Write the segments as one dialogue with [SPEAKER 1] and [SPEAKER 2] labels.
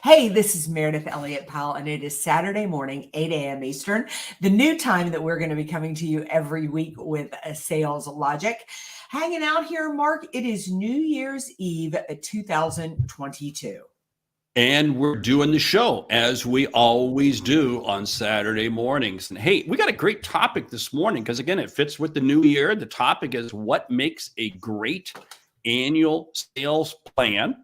[SPEAKER 1] Hey, this is Meridith Elliott Powell, and it is Saturday morning, 8 a.m. Eastern, the new time that we're going to be coming to you every week with a Sales Logic. Hanging out here, Mark, it is New Year's Eve 2022.
[SPEAKER 2] And we're doing the show as we always do on Saturday mornings. And hey, we got a great topic this morning because, again, it fits with the new year. The topic is what makes a great annual sales plan.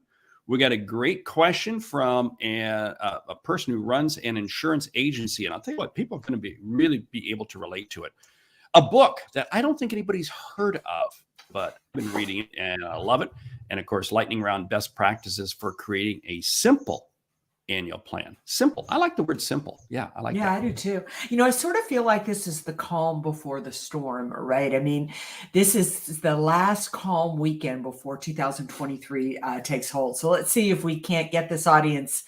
[SPEAKER 2] We got a great question from a person who runs an insurance agency. And I'll tell you what, people are going to really be able to relate to it. A book that I don't think anybody's heard of, but I've been reading it and I love it. And of course, lightning round best practices for creating a simple annual plan. Simple. I like the word simple. Yeah, I like that.
[SPEAKER 1] Yeah, I do too. I sort of feel like this is the calm before the storm, right? I mean, this is the last calm weekend before 2023 takes hold. So let's see if we can't get this audience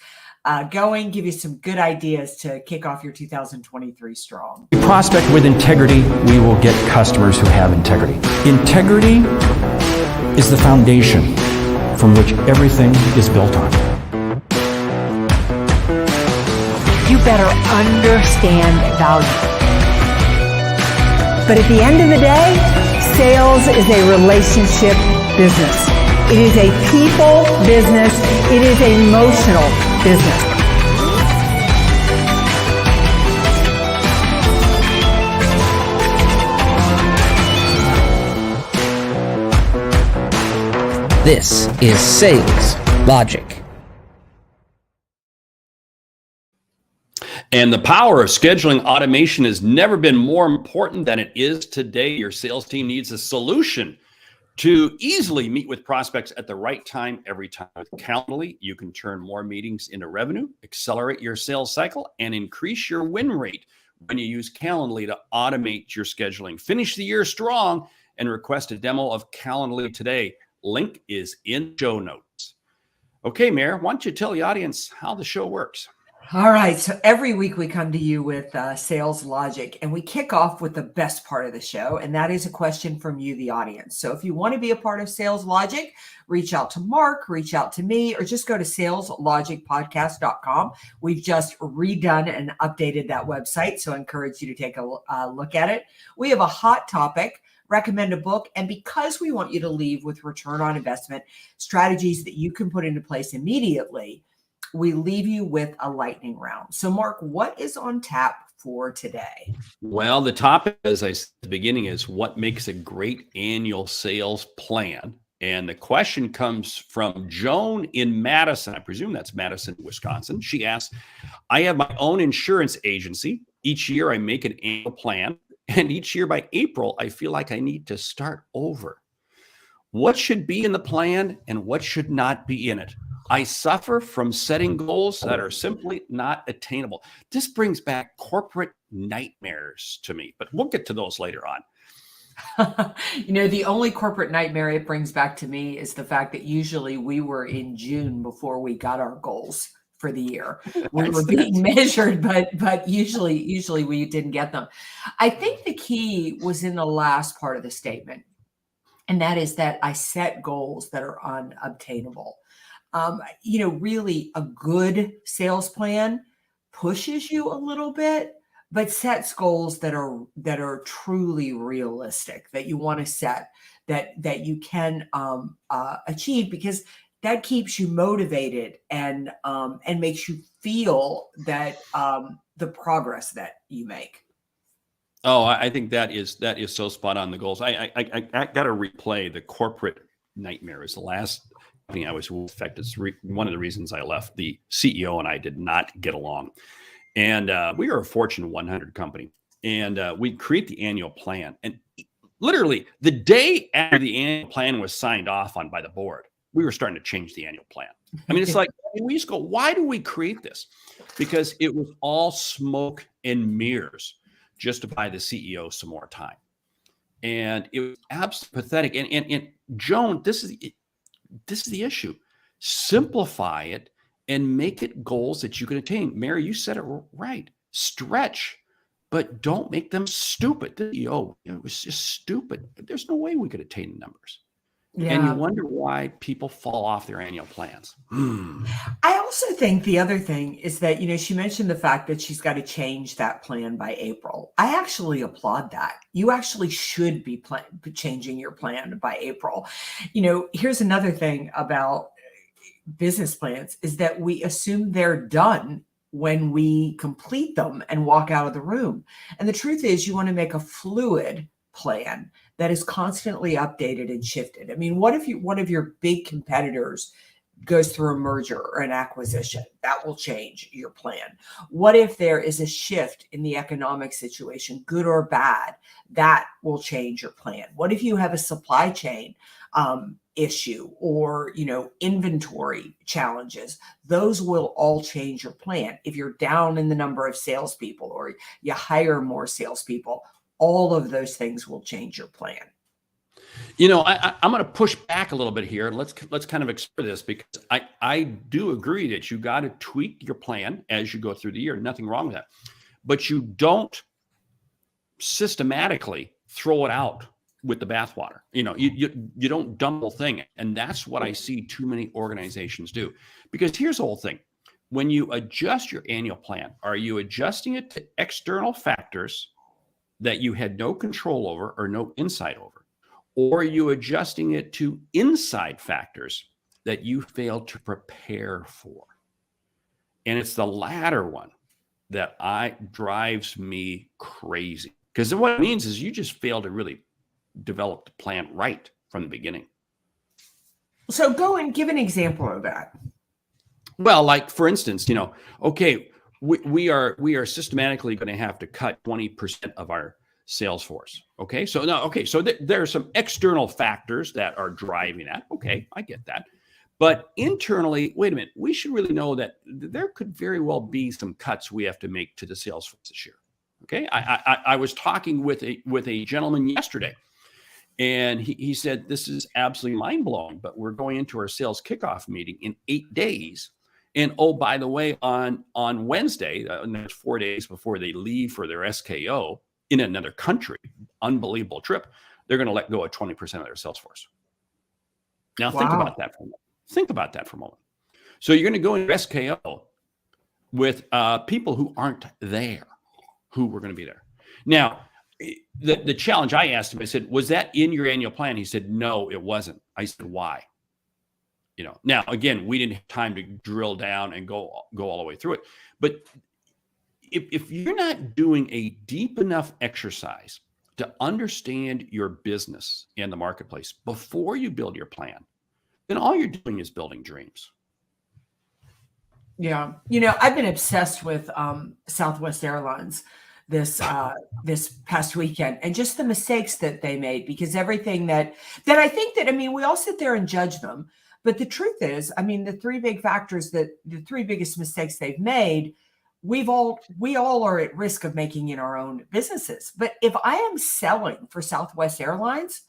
[SPEAKER 1] going, give you some good ideas to kick off your 2023 strong.
[SPEAKER 3] We prospect with integrity, we will get customers who have integrity. Integrity is the foundation from which everything is built on.
[SPEAKER 4] You better understand value. But at the end of the day, sales is a relationship business. It is a people business. It is an emotional business.
[SPEAKER 5] This is Sales Logic.
[SPEAKER 2] And the power of scheduling automation has never been more important than it is today. Your sales team needs a solution to easily meet with prospects at the right time every time. With Calendly, you can turn more meetings into revenue, accelerate your sales cycle, and increase your win rate when you use Calendly to automate your scheduling. Finish the year strong and request a demo of Calendly today. Link is in show notes. Okay, Mayor, why don't you tell the audience how the show works?
[SPEAKER 1] All right. So every week we come to you with Sales Logic, and we kick off with the best part of the show, and that is a question from you, the audience. So if you want to be a part of Sales Logic, reach out to Mark, reach out to me, or just go to saleslogicpodcast.com. We've just redone and updated that website, so I encourage you to take a look at it. We have a hot topic. Recommend a book. And because we want you to leave with return on investment strategies that you can put into place immediately, we leave you with a lightning round. So, Mark, what is on tap for today?
[SPEAKER 2] Well, the topic, as I said at the beginning, is what makes a great annual sales plan. And the question comes from Joan in Madison. I presume that's Madison, Wisconsin. She asks, I have my own insurance agency. Each year I make an annual plan. And each year by April, I feel like I need to start over. What should be in the plan and what should not be in it? I suffer from setting goals that are simply not attainable. This brings back corporate nightmares to me, but we'll get to those later on.
[SPEAKER 1] The only corporate nightmare it brings back to me is the fact that usually we were in June before we got our goals for the year. We were being measured, but usually we didn't get them. I think the key was in the last part of the statement, and that is that I set goals that are unobtainable. Really a good sales plan pushes you a little bit, but sets goals that are truly realistic, that you want to set, that you can achieve, because that keeps you motivated and makes you feel that the progress that you make.
[SPEAKER 2] Oh, I think that is so spot on. The goals. I got to replay the corporate nightmare. Is the last thing I was affected. It's one of the reasons I left. The CEO and I did not get along, and we are a Fortune 100 company, and we create the annual plan. And literally the day after the annual plan was signed off on by the board, we were starting to change the annual plan. I mean, it's like we used to go, why do we create this? Because it was all smoke and mirrors just to buy the CEO some more time. And it was absolutely pathetic. And Joan, this is the issue. Simplify it and make it goals that you can attain. Mary, you said it right. Stretch, but don't make them stupid. It was just stupid. There's no way we could attain the numbers. Yeah. And you wonder why people fall off their annual plans.
[SPEAKER 1] I also think the other thing is that, she mentioned the fact that she's got to change that plan by April. I actually applaud that. You actually should be changing your plan by April. Here's another thing about business plans is that we assume they're done when we complete them and walk out of the room. And the truth is, you want to make a fluid plan that is constantly updated and shifted. I mean, what if one of your big competitors goes through a merger or an acquisition? That will change your plan. What if there is a shift in the economic situation, good or bad? That will change your plan. What if you have a supply chain issue or, inventory challenges? Those will all change your plan. If you're down in the number of salespeople or you hire more salespeople, all of those things will change your plan.
[SPEAKER 2] I'm going to push back a little bit here. Let's kind of explore this, because I do agree that you got to tweak your plan as you go through the year. Nothing wrong with that. But you don't systematically throw it out with the bathwater. You don't dump the whole thing. And that's what I see too many organizations do. Because here's the whole thing. When you adjust your annual plan, are you adjusting it to external factors that you had no control over or no insight over? Or are you adjusting it to inside factors that you failed to prepare for? And it's the latter one that drives me crazy. Because what it means is you just failed to really develop the plan right from the beginning.
[SPEAKER 1] So go and give an example of that.
[SPEAKER 2] Well, like for instance, okay, we are systematically going to have to cut 20% of our sales force. Okay. So there are some external factors that are driving that. Okay. I get that. But internally, wait a minute, we should really know that there could very well be some cuts we have to make to the sales force this year. Okay. I was talking with a gentleman yesterday, and he said, this is absolutely mind blowing, but we're going into our sales kickoff meeting in 8 days. And oh, by the way, on Wednesday, and that's 4 days before they leave for their SKO, in another country, unbelievable trip, they're going to let go of 20% of their sales force. Now, Think about that for a moment. Think about that for a moment. So you're going to go into SKO with people who aren't there, who were going to be there. Now, the challenge I asked him, I said, was that in your annual plan? He said, no, it wasn't. I said, why? Now, again, we didn't have time to drill down and go all the way through it. But if you're not doing a deep enough exercise to understand your business and the marketplace before you build your plan, then all you're doing is building dreams.
[SPEAKER 1] Yeah. I've been obsessed with Southwest Airlines this past weekend, and just the mistakes that they made, because everything that I think that, we all sit there and judge them. But the truth is, the three biggest mistakes they've made, we all are at risk of making in our own businesses. But if I am selling for Southwest Airlines,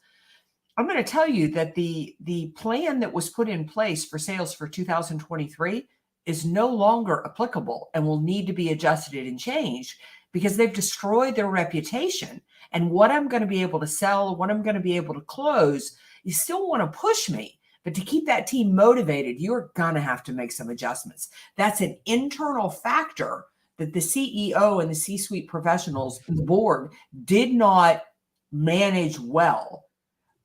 [SPEAKER 1] I'm going to tell you that the plan that was put in place for sales for 2023 is no longer applicable and will need to be adjusted and changed, because they've destroyed their reputation. And what I'm going to be able to sell, what I'm going to be able to close, you still want to push me. But to keep that team motivated, you're going to have to make some adjustments. That's an internal factor that the CEO and the C-suite professionals and the board did not manage well,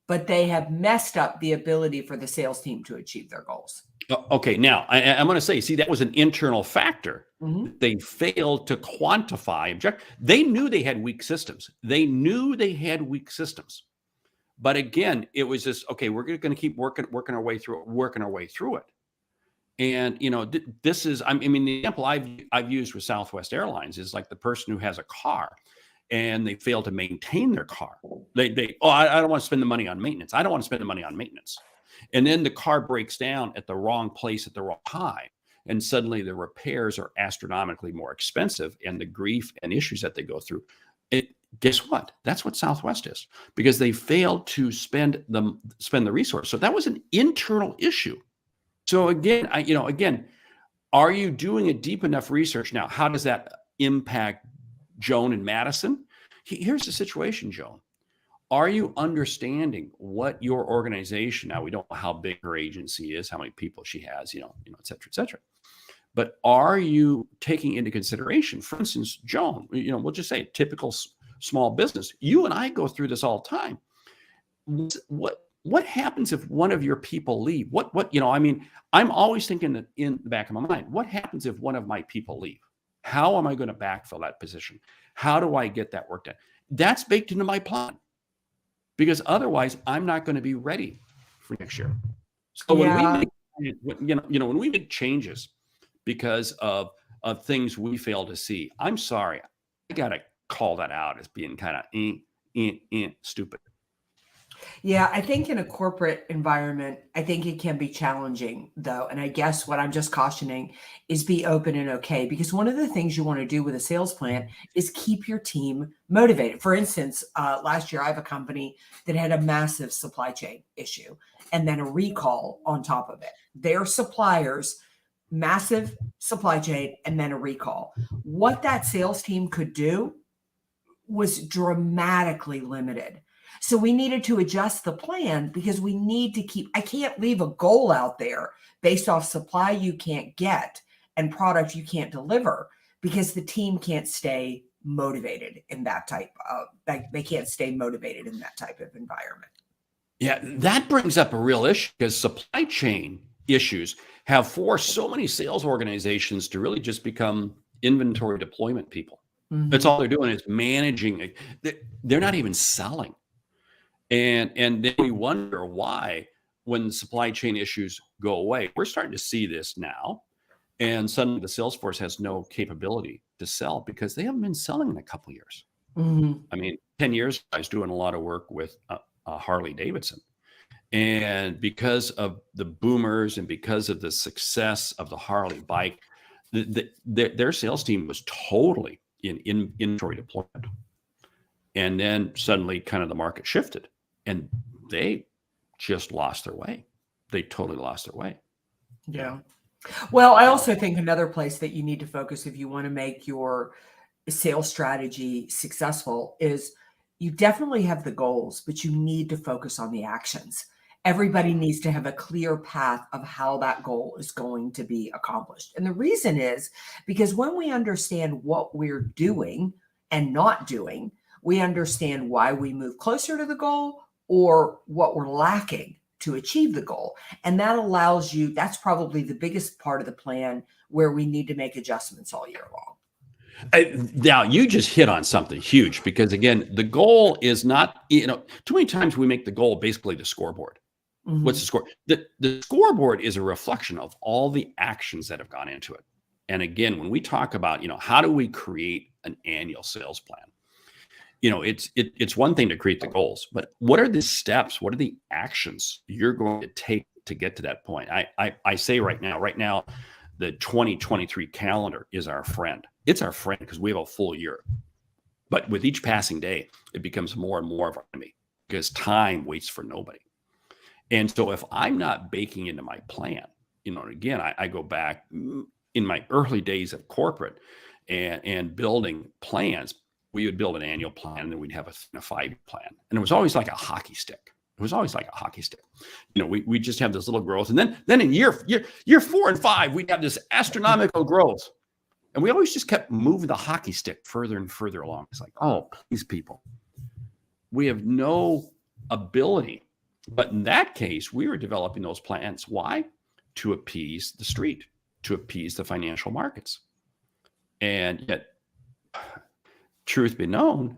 [SPEAKER 1] but they have messed up the ability for the sales team to achieve their goals.
[SPEAKER 2] Okay, now I'm going to say, see, that was an internal factor.
[SPEAKER 1] Mm-hmm.
[SPEAKER 2] They failed to quantify. They knew they had weak systems. But again, it was just, okay, we're going to keep working our way through it. And, this is, the example I've used with Southwest Airlines is like the person who has a car and they fail to maintain their car. I don't want to spend the money on maintenance. And then the car breaks down at the wrong place at the wrong time. And suddenly the repairs are astronomically more expensive, and the grief and issues that they go through. Guess what? That's what Southwest is, because they failed to spend the resource. So that was an internal issue. So again, are you doing a deep enough research? Now, how does that impact Joan and Madison? Here's the situation, Joan. Are you understanding what your organization, now we don't know how big her agency is, how many people she has, et cetera, et cetera. but are you taking into consideration, for instance, Joan, we'll just say typical small business. You and I go through this all the time. What happens if one of your people leave? I'm always thinking that in the back of my mind, what happens if one of my people leave? How am I going to backfill that position? How do I get that work done? That's baked into my plan, because otherwise I'm not going to be ready for next year. So when we make changes because of things we fail to see, I'm sorry, I got to call that out as being kind of stupid.
[SPEAKER 1] Yeah, I think in a corporate environment, I think it can be challenging though. And I guess what I'm just cautioning is be open and okay, because one of the things you want to do with a sales plan is keep your team motivated. For instance, last year I have a company that had a massive supply chain issue and then a recall on top of it. Their suppliers, massive supply chain, and then a recall. What that sales team could do was dramatically limited. So we needed to adjust the plan because we need to I can't leave a goal out there based off supply you can't get and product you can't deliver, because the team can't stay motivated in that type of, they can't stay motivated in that type of environment.
[SPEAKER 2] Yeah, that brings up a real issue, because supply chain issues have forced so many sales organizations to really just become inventory deployment people. Mm-hmm. That's all they're doing is managing. They're not even selling. And then we wonder why, when the supply chain issues go away, we're starting to see this now. And suddenly the sales force has no capability to sell because they haven't been selling in a couple of years. Mm-hmm. I mean, 10 years, I was doing a lot of work with Harley Davidson. And because of the boomers and because of the success of the Harley bike, their sales team was totally in inventory deployment. And then suddenly kind of the market shifted and they just lost their way. They totally lost their way.
[SPEAKER 1] Yeah. Well, I also think another place that you need to focus if you want to make your sales strategy successful is you definitely have the goals, but you need to focus on the actions. Everybody needs to have a clear path of how that goal is going to be accomplished. And the reason is because when we understand what we're doing and not doing, we understand why we move closer to the goal or what we're lacking to achieve the goal. And that allows you, that's probably the biggest part of the plan where we need to make adjustments all year long.
[SPEAKER 2] Now, you just hit on something huge, because again, the goal is not, too many times we make the goal basically the scoreboard. Mm-hmm. What's the score? The scoreboard is a reflection of all the actions that have gone into it. And again, when we talk about, how do we create an annual sales plan? It's one thing to create the goals, but what are the steps? What are the actions you're going to take to get to that point? I say right now, the 2023 calendar is our friend. It's our friend because we have a full year. But with each passing day, it becomes more and more of our enemy because time waits for nobody. And so if I'm not baking into my plan, again, I go back in my early days of corporate and building plans. We would build an annual plan, and then we'd have a 5-year plan. And it was always like a hockey stick. We just have this little growth. And then in year 4 and 5, we'd have this astronomical growth. And we always just kept moving the hockey stick further and further along. It's like, oh, please, people. We have no ability. But in that case, we were developing those plans. Why? To appease the street, to appease the financial markets. And yet, truth be known,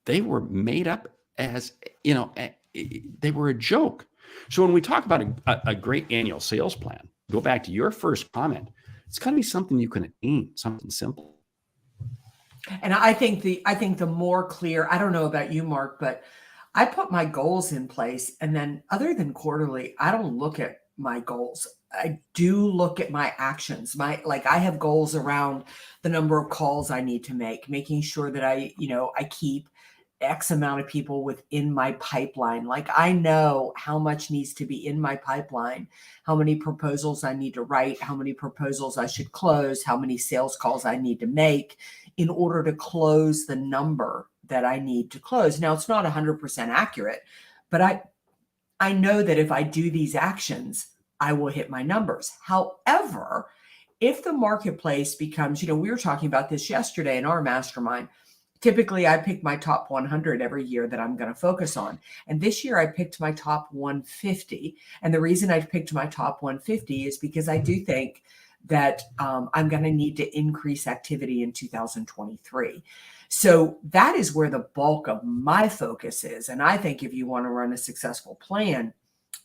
[SPEAKER 2] they were made up as, they were a joke. So when we talk about a great annual sales plan, go back to your first comment, it's got to be something you can attain, something simple.
[SPEAKER 1] And I think the more clear, I don't know about you, Mark, but I put my goals in place, and then other than quarterly, I don't look at my goals. I do look at my actions. I have goals around the number of calls I need to make, making sure that I keep X amount of people within my pipeline. Like I know how much needs to be in my pipeline, how many proposals I need to write, how many proposals I should close, how many sales calls I need to make in order to close the number that I need to close. Now it's not 100% accurate, but I know that if I do these actions, I will hit my numbers. However, if the marketplace becomes, we were talking about this yesterday in our mastermind. Typically, I pick my top 100 every year that I'm going to focus on. And this year I picked my top 150. And the reason I picked my top 150 is because I do think that I'm going to need to increase activity in 2023. So that is where the bulk of my focus is. And I think if you want to run a successful plan,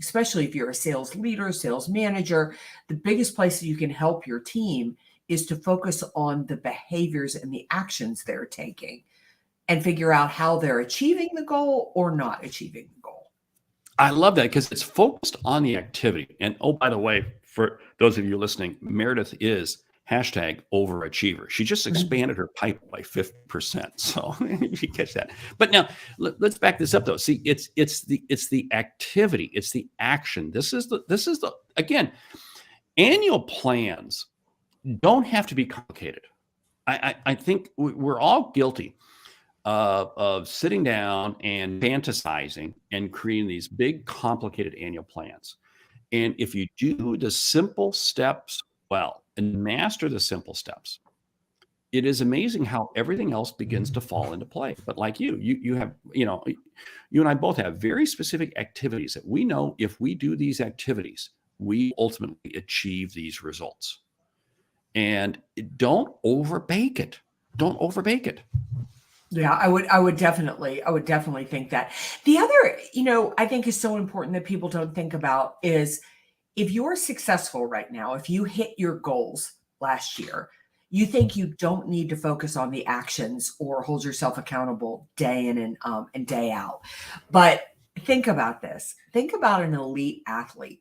[SPEAKER 1] especially if you're a sales leader, sales manager, the biggest place that you can help your team is to focus on the behaviors and the actions they're taking and figure out how they're achieving the goal or not achieving the goal.
[SPEAKER 2] I love that because it's focused on the activity. And oh, by the way, for those of you listening, Meridith is #overachiever. She just expanded her pipe by 50%. So you catch that. But now let's back this up though. See, it's the activity, it's the action. This is the again, annual plans don't have to be complicated. I think we're all guilty of sitting down and fantasizing and creating these big, complicated annual plans. And if you do the simple steps well and master the simple steps, it is amazing how everything else begins to fall into play. But like you have, you and I both have very specific activities that we know if we do these activities, we ultimately achieve these results. And don't overbake it. Don't overbake it.
[SPEAKER 1] Yeah, I would definitely think that. The other, I think is so important that people don't think about is if you're successful right now, if you hit your goals last year, you think you don't need to focus on the actions or hold yourself accountable day in and day out. But think about this. Think about an elite athlete.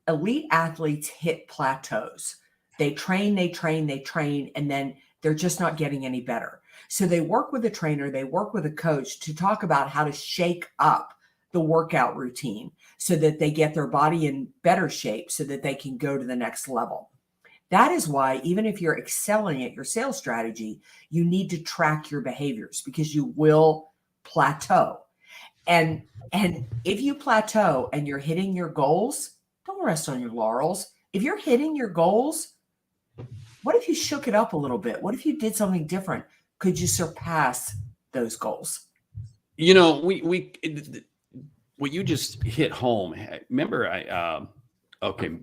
[SPEAKER 1] Elite athletes hit plateaus. They train, and then they're just not getting any better. So they work with a trainer, they work with a coach to talk about how to shake up the workout routine so that they get their body in better shape so that they can go to the next level. That is why even if you're excelling at your sales strategy, you need to track your behaviors because you will plateau. And if you plateau and you're hitting your goals, don't rest on your laurels. If you're hitting your goals, what if you shook it up a little bit? What if you did something different? Could you surpass those goals?
[SPEAKER 2] What you just hit home. Remember,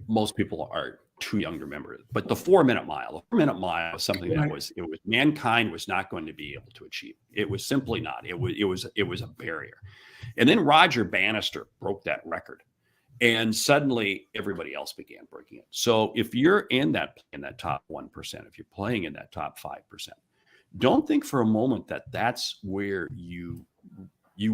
[SPEAKER 2] most people are too young to remember it, but the 4-minute mile. The 4-minute mile was something that was mankind was not going to be able to achieve. It was simply not. It was a barrier. And then Roger Bannister broke that record. And suddenly everybody else began breaking it. So if you're in that top 1%, if you're playing in that top 5%, don't think for a moment that that's where you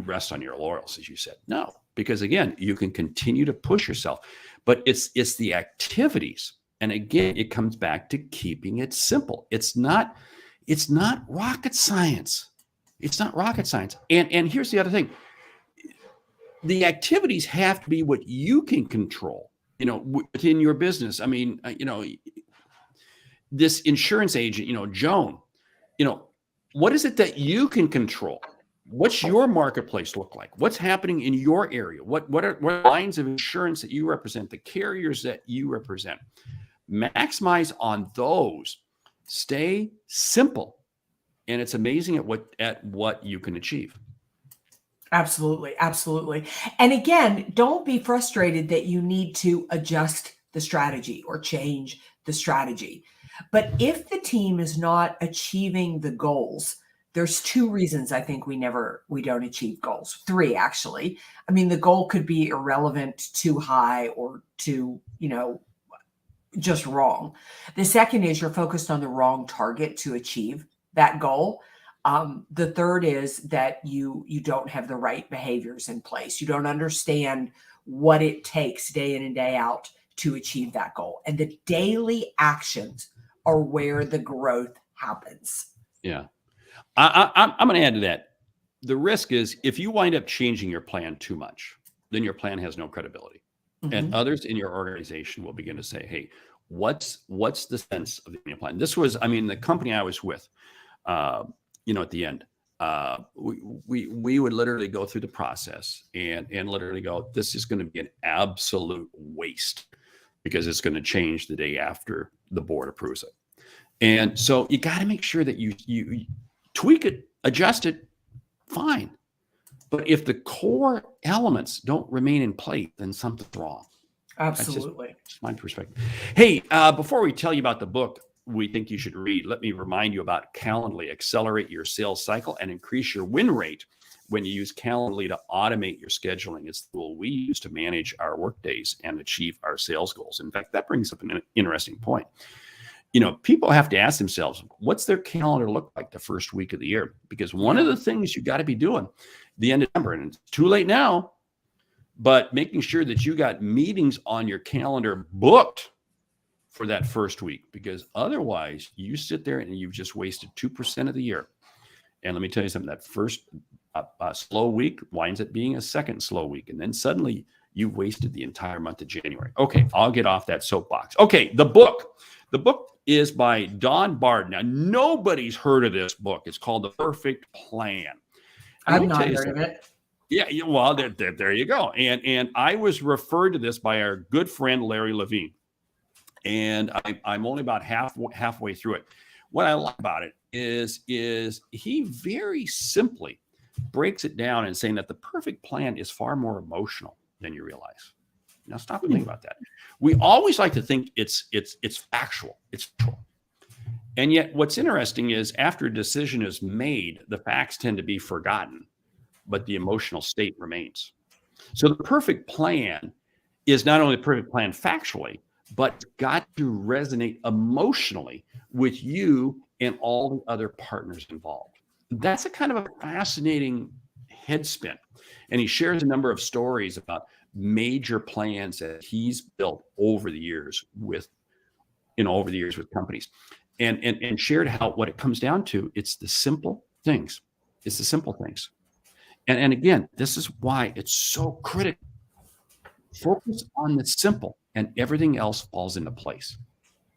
[SPEAKER 2] rest on your laurels, as you said. No, because again, you can continue to push yourself, but it's the activities. And again, it comes back to keeping it simple. It's not rocket science. It's not rocket science. And here's the other thing. The activities have to be what you can control, within your business. I mean, this insurance agent, Joan, what is it that you can control? What's your marketplace look like? What's happening in your area? What are lines of insurance that you represent, the carriers that you represent? Maximize on those. Stay simple. And it's amazing at what you can achieve.
[SPEAKER 1] Absolutely. Absolutely. And again, don't be frustrated that you need to adjust the strategy or change the strategy. But if the team is not achieving the goals, there's 2 reasons I think we don't achieve goals. 3, actually. I mean, the goal could be irrelevant, too high, or too, just wrong. The second is you're focused on the wrong target to achieve that goal. The third is that you don't have the right behaviors in place. You don't understand what it takes day in and day out to achieve that goal. And the daily actions are where the growth happens.
[SPEAKER 2] Yeah. I'm going to add to that. The risk is if you wind up changing your plan too much, then your plan has no credibility. Mm-hmm. And others in your organization will begin to say, hey, what's the sense of the plan? This was, the company I was with, at the end, we would literally go through the process and literally go, this is going to be an absolute waste because it's going to change the day after, the board approves it. And so you got to make sure that you tweak it, adjust it, fine. But if the core elements don't remain in place, then something's wrong.
[SPEAKER 1] Absolutely.
[SPEAKER 2] That's just my perspective. Hey, before we tell you about the book we think you should read, let me remind you about Calendly. Accelerate your sales cycle and increase your win rate when you use Calendly to automate your scheduling. It's the tool we use to manage our work days and achieve our sales goals. In fact, that brings up an interesting point. You know, people have to ask themselves, what's their calendar look like the first week of the year? Because one of the things you got to be doing the end of December, and it's too late now, but making sure that you got meetings on your calendar booked for that first week, because otherwise you sit there and you've just wasted 2% of the year. And let me tell you something, that first slow week winds up being a second slow week. And then suddenly you've wasted the entire month of January. Okay, I'll get off that soapbox. Okay, the book is by Don Bard. Now, nobody's heard of this book. It's called The Perfect Plan.
[SPEAKER 1] I've not heard of it.
[SPEAKER 2] Yeah, well, there you go. And I was referred to this by our good friend Larry Levine, and I'm only about halfway through it. What I like about it is he very simply breaks it down and saying that the perfect plan is far more emotional than you realize. Now, stop and think about that. We always like to think it's factual. It's factual. And yet what's interesting is after a decision is made, the facts tend to be forgotten, but the emotional state remains. So the perfect plan is not only the perfect plan factually, but got to resonate emotionally with you and all the other partners involved. That's a kind of a fascinating head spin. And he shares a number of stories about major plans that he's built over the years with companies, and shared how what it comes down to, it's the simple things. It's the simple things. And again, this is why it's so critical. Focus on the simple and everything else falls into place.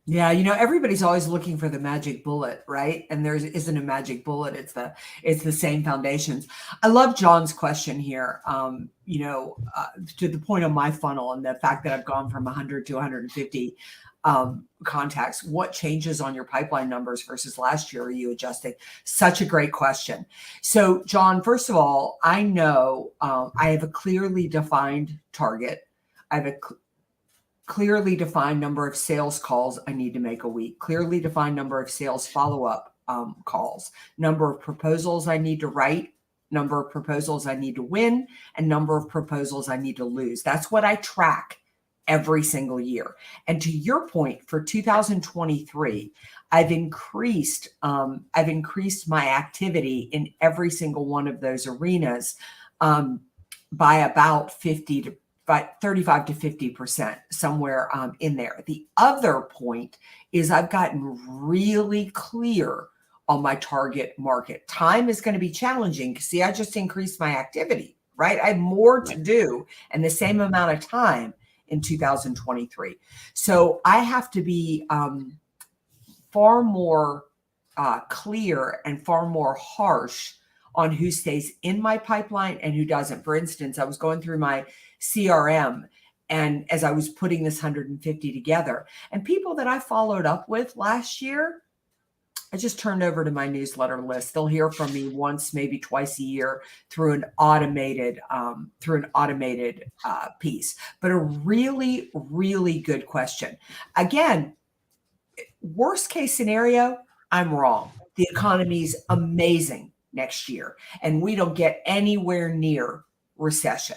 [SPEAKER 1] Yeah, you know, everybody's always looking for the magic bullet, right? And there isn't a magic bullet. It's the same foundations. I love John's question here. To the point of my funnel and the fact that I've gone from 100 to 150 contacts. What changes on your pipeline numbers versus last year are you adjusting? Such a great question. So, John, first of all, I know I have a clearly defined target. I have a clearly defined number of sales calls I need to make a week, clearly defined number of sales follow-up calls, number of proposals I need to write, number of proposals I need to win, and number of proposals I need to lose. That's what I track every single year. And to your point, for 2023, I've increased my activity in every single one of those arenas by about 35 to 50%, somewhere in there. The other point is I've gotten really clear on my target market. Time is going to be challenging. See, I just increased my activity, right? I have more to do and the same amount of time in 2023. So I have to be far more clear and far more harsh on who stays in my pipeline and who doesn't. For instance, I was going through my CRM, and as I was putting this 150 together, and people that I followed up with last year, I just turned over to my newsletter list. They'll hear from me once, maybe twice a year through an automated piece. But a really, really good question. Again, worst case scenario, I'm wrong. The economy's amazing next year, and we don't get anywhere near recession.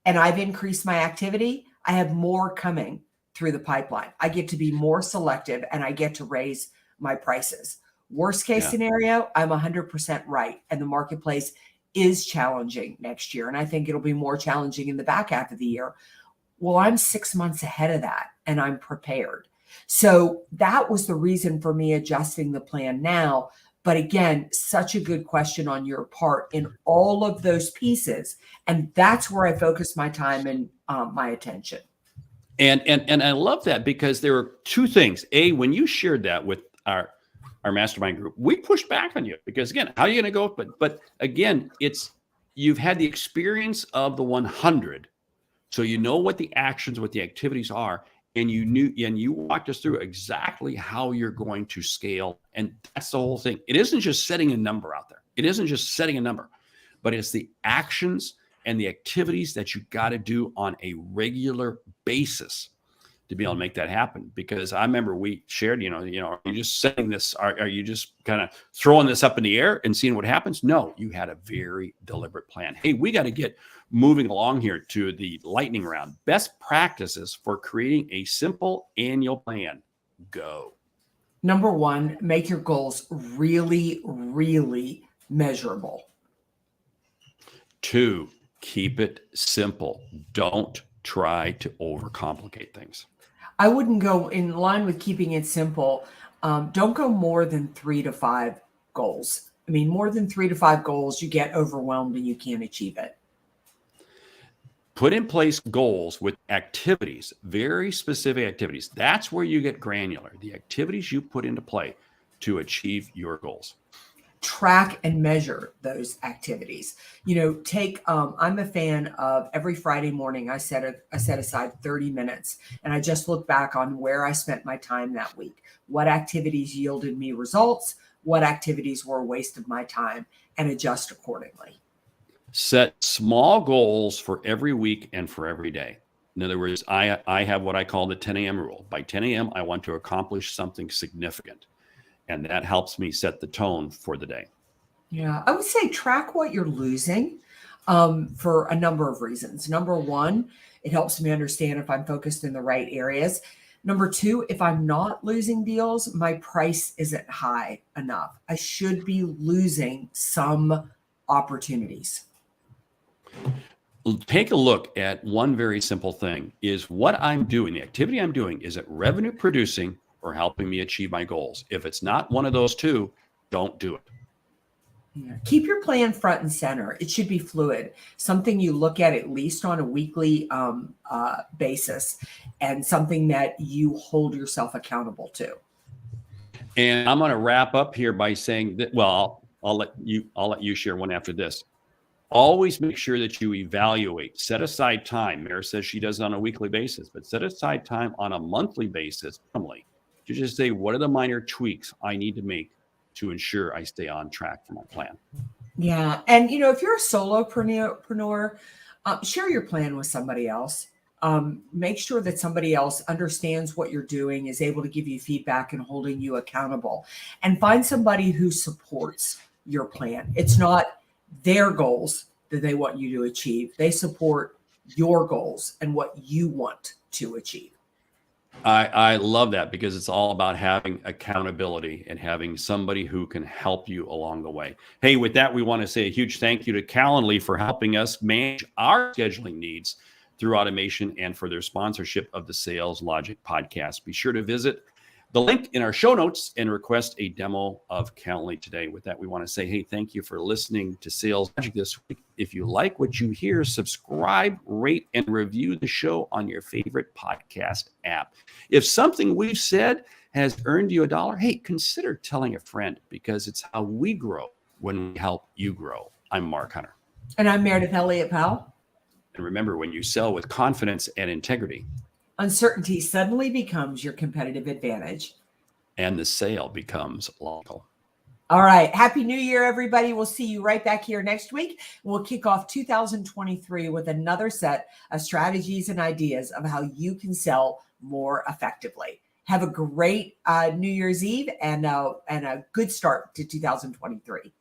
[SPEAKER 1] And I've increased my activity. I have more coming through the pipeline. I get to be more selective and I get to raise my prices. Worst case scenario, I'm 100% right. And the marketplace is challenging next year. And I think it'll be more challenging in the back half of the year. Well, I'm 6 months ahead of that and I'm prepared. So that was the reason for me adjusting the plan now. But again, such a good question on your part in all of those pieces. And that's where I focus my time and my attention.
[SPEAKER 2] And I love that, because there are two things. A, when you shared that with our mastermind group, we pushed back on you because, again, how are you going to go? But again, you've had the experience of the 100. So you know what the actions, what the activities are. and you walked us through exactly how you're going to scale. And that's the whole thing. It isn't just setting a number out there. It isn't just setting a number, but it's the actions and the activities that you got to do on a regular basis to be able to make that happen. Because I remember we shared, are you just setting this? Are you just kind of throwing this up in the air and seeing what happens? No, you had a very deliberate plan. Hey, we got to get moving along here to the lightning round. Best practices for creating a simple annual plan. Go.
[SPEAKER 1] Number one, make your goals really, really measurable.
[SPEAKER 2] 2, keep it simple. Don't try to overcomplicate things.
[SPEAKER 1] I wouldn't go in line with keeping it simple. Don't go more than 3 to 5 goals. I mean, more than 3 to 5 goals, you get overwhelmed and you can't achieve it.
[SPEAKER 2] Put in place goals with activities, very specific activities. That's where you get granular. The activities you put into play to achieve your goals.
[SPEAKER 1] Track and measure those activities. I'm a fan of every Friday morning, I set aside 30 minutes and I just look back on where I spent my time that week. What activities yielded me results? What activities were a waste of my time, and adjust accordingly.
[SPEAKER 2] Set small goals for every week and for every day. In other words, I have what I call the 10 a.m. rule. By 10 a.m., I want to accomplish something significant. And that helps me set the tone for the day.
[SPEAKER 1] Yeah, I would say track what you're losing for a number of reasons. Number one, it helps me understand if I'm focused in the right areas. Number two, if I'm not losing deals, my price isn't high enough. I should be losing some opportunities.
[SPEAKER 2] Take a look at one very simple thing. Is what I'm doing, the activity I'm doing, is it revenue producing or helping me achieve my goals? If it's not one of those two, don't do it.
[SPEAKER 1] Yeah. Keep your plan front and center. It should be fluid, something you look at least on a weekly basis, and something that you hold yourself accountable to.
[SPEAKER 2] And I'm going to wrap up here by saying that, well, I'll let you share one after this. Always make sure that you evaluate, set aside time. Mary says she does it on a weekly basis, but set aside time on a monthly basis, normally, to just say, what are the minor tweaks I need to make to ensure I stay on track for my plan?
[SPEAKER 1] Yeah. And, if you're a solopreneur, share your plan with somebody else. Make sure that somebody else understands what you're doing, is able to give you feedback and holding you accountable, and find somebody who supports your plan. It's not their goals that they want you to achieve. They support your goals and what you want to achieve.
[SPEAKER 2] I love that, because it's all about having accountability and having somebody who can help you along the way. Hey, with that, we want to say a huge thank you to Calendly for helping us manage our scheduling needs through automation and for their sponsorship of the Sales Logic podcast. Be sure to visit the link in our show notes and request a demo of Calendly today. With that, we want to say, hey, thank you for listening to Sales Logic this week. If you like what you hear, subscribe, rate, and review the show on your favorite podcast app. If something we've said has earned you $1, hey, consider telling a friend, because it's how we grow when we help you grow. I'm Mark Hunter.
[SPEAKER 1] And I'm Meridith Elliott Powell.
[SPEAKER 2] And remember, when you sell with confidence and integrity,
[SPEAKER 1] uncertainty suddenly becomes your competitive advantage,
[SPEAKER 2] and the sale becomes logical.
[SPEAKER 1] All right. Happy New Year, everybody. We'll see you right back here next week. We'll kick off 2023 with another set of strategies and ideas of how you can sell more effectively. Have a great New Year's Eve and a good start to 2023.